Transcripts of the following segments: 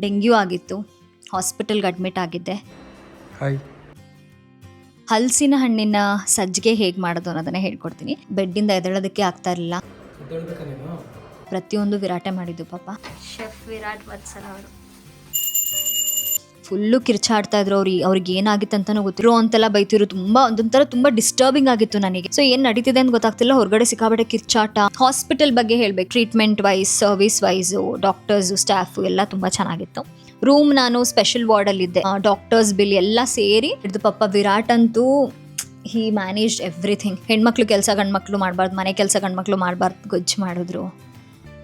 Dengue ಆಗಿತ್ತು, ಹಾಸ್ಪಿಟಲ್ಗೆ admit ಆಗಿದ್ದೆ. ಹಾಯ್. ಹಲಸಿನ ಹಣ್ಣಿನ ಸಜ್ಜಿಗೆ ಹೇಗೆ ಮಾಡೋದು ಅನ್ನೋದನ್ನೇ ಹೇಳ್ಕೊಡ್ತೀನಿ. ಬೆಡ್ಡಿಂದ ಎದ್ದೇಳೋದಕ್ಕೆ ಆಗ್ತಾ ಇರಲಿಲ್ಲ. ಪ್ರತಿಯೊಂದು ವಿರಾಟೆ ಮಾಡಿದ್ದು ಪಾಪ. ಶೆಫ್ ವಿರಾಟ್ ವತ್ಸಲ ಅವರು ಫುಲ್ಲು ಕಿರ್ಚಾಡ್ತಾ ಇದ್ರು. ಅವ್ರಿಗೆ ಏನಾಗಿತ್ತು ಅಂತಲೂ ಗೊತ್ತಿರೋ ಅಂತೆಲ್ಲ ಬೈತಿರು. ಒಂದೊಂಥರ ತುಂಬ ಡಿಸ್ಟರ್ಬಿಂಗ್ ಆಗಿತ್ತು ನನಗೆ. ಸೊ ಏನು ನಡೀತಿದೆ ಅಂತ ಗೊತ್ತಾಗ್ತಿಲ್ಲ. ಹೊರಗಡೆ ಸಿಕ್ಕಾಬಟ್ಟೆ ಕಿರ್ಚಾಟ. ಹಾಸ್ಪಿಟಲ್ ಬಗ್ಗೆ ಹೇಳ್ಬೇಕು, treatment wise, service wise, doctors, staff ಎಲ್ಲ ತುಂಬ ಚೆನ್ನಾಗಿತ್ತು. ರೂಮ್ ನಾನು ಸ್ಪೆಷಲ್ ವಾರ್ಡಲ್ಲಿದ್ದೆ. ಡಾಕ್ಟರ್ಸ್ ಬಿಲ್ ಎಲ್ಲ ಸೇರಿ ಹಿಡಿದು ಪಾಪ ವಿರಾಟ್ ಅಂತೂ ಹಿ ಮ್ಯಾನೇಜ್ಡ್ ಎವ್ರಿಥಿಂಗ್. ಹೆಣ್ಮಕ್ಳು ಕೆಲಸ ಗಂಡ್ಮಕ್ಳು ಮಾಡಬಾರ್ದು, ಮನೆ ಕೆಲಸ ಗಂಡ್ಮಕ್ಳು ಮಾಡಬಾರ್ದು, ಗೊಜ್ಜು ಮಾಡಿದ್ರು,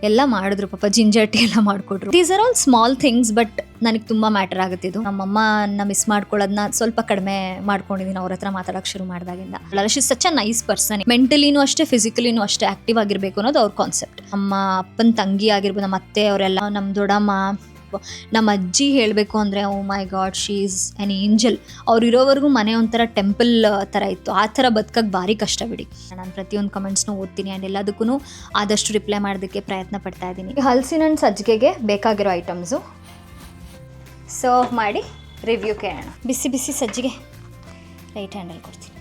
ಎಲ್ಲ ಮಾಡಿದ್ರು ಪಾಪ. ಜಿಂಜರ್ ಟೀ ಎಲ್ಲ ಮಾಡಿಕೊಟ್ರು. These are all small things, but ನನಗೆ ತುಂಬ ಮ್ಯಾಟರ್ ಆಗುತ್ತಿದ್ದು. ನಮ್ಮಮ್ಮನ ಮಿಸ್ ಮಾಡ್ಕೊಳ್ಳೋದನ್ನ ಸ್ವಲ್ಪ ಕಡಿಮೆ ಮಾಡ್ಕೊಂಡಿದ್ದೀನಿ ಅವ್ರ ಹತ್ರ ಮಾತಾಡೋಕೆ ಶುರು ಮಾಡಿದಾಗಿಂದ. She such a nice person. ಮೆಂಟಲಿನೂ ಅಷ್ಟೇ, ಫಿಸಿಕಲಿನೂ ಅಷ್ಟೇ ಆ್ಯಕ್ಟಿವ್ ಆಗಿರಬೇಕು ಅನ್ನೋದು ಅವ್ರ ಕಾನ್ಸೆಪ್ಟ್. ನಮ್ಮ ಅಪ್ಪನ ತಂಗಿ ಆಗಿರ್ಬೋದು, ನಮ್ಮ ಅತ್ತೆ ಅವರೆಲ್ಲ, ನಮ್ಮ ದೊಡ್ಡಮ್ಮ, ನಮ್ಮ ಅಜ್ಜಿ ಹೇಳಬೇಕು ಅಂದರೆ oh my god, she is an angel. ಅವ್ರು ಇರೋವರೆಗೂ ಮನೆ ಒಂಥರ ಟೆಂಪಲ್ ಥರ ಇತ್ತು. ಆ ಥರ ಬದುಕಕ್ಕೆ ಭಾರಿ ಕಷ್ಟ ಬಿಡಿ. ನಾನು ಪ್ರತಿಯೊಂದು ಕಮೆಂಟ್ಸ್ನೂ ಓದ್ತೀನಿ ಆ್ಯಂಡ್ ಎಲ್ಲದಕ್ಕೂ ಆದಷ್ಟು ರಿಪ್ಲೈ ಮಾಡೋದಕ್ಕೆ ಪ್ರಯತ್ನ ಪಡ್ತಾ ಇದ್ದೀನಿ. ಹಲಸಿನ ಹಣ್ಣು ಸಜ್ಜಿಗೆಗೆ ಬೇಕಾಗಿರೋ ಐಟಮ್ಸು ಸರ್ವ್ ಮಾಡಿ ರಿವ್ಯೂ ಕೇಳೋಣ. ಬಿಸಿ ಬಿಸಿ ಸಜ್ಜಿಗೆ ರೈಟ್ ಹ್ಯಾಂಡಲ್ಲಿ ಕೊಡ್ತೀನಿ.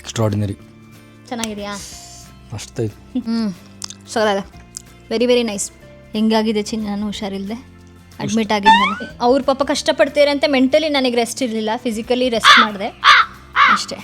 ಎಕ್ಸ್ಟ್ರಾರ್ಡಿನರಿ. ಚೆನ್ನಾಗಿದೆಯಾ? ಅಷ್ಟೇ. ಸೋಲಲ್ಲ. Very very nice. ಹೆಂಗಾಗಿದೆ ಚಿನ್ನ, ನಾನು ಹುಷಾರಿಲ್ಲದೆ ಅಡ್ಮಿಟ್ ಆಗಿದ್ದು. ನಾನು ಅವ್ರ ಪಾಪ ಕಷ್ಟಪಡ್ತೀರ ಅಂತ ಮೆಂಟಲಿ ನನಗೆ ರೆಸ್ಟ್ ಇರಲಿಲ್ಲ, ಫಿಸಿಕಲಿ ರೆಸ್ಟ್ ಮಾಡಿದೆ ಅಷ್ಟೇ.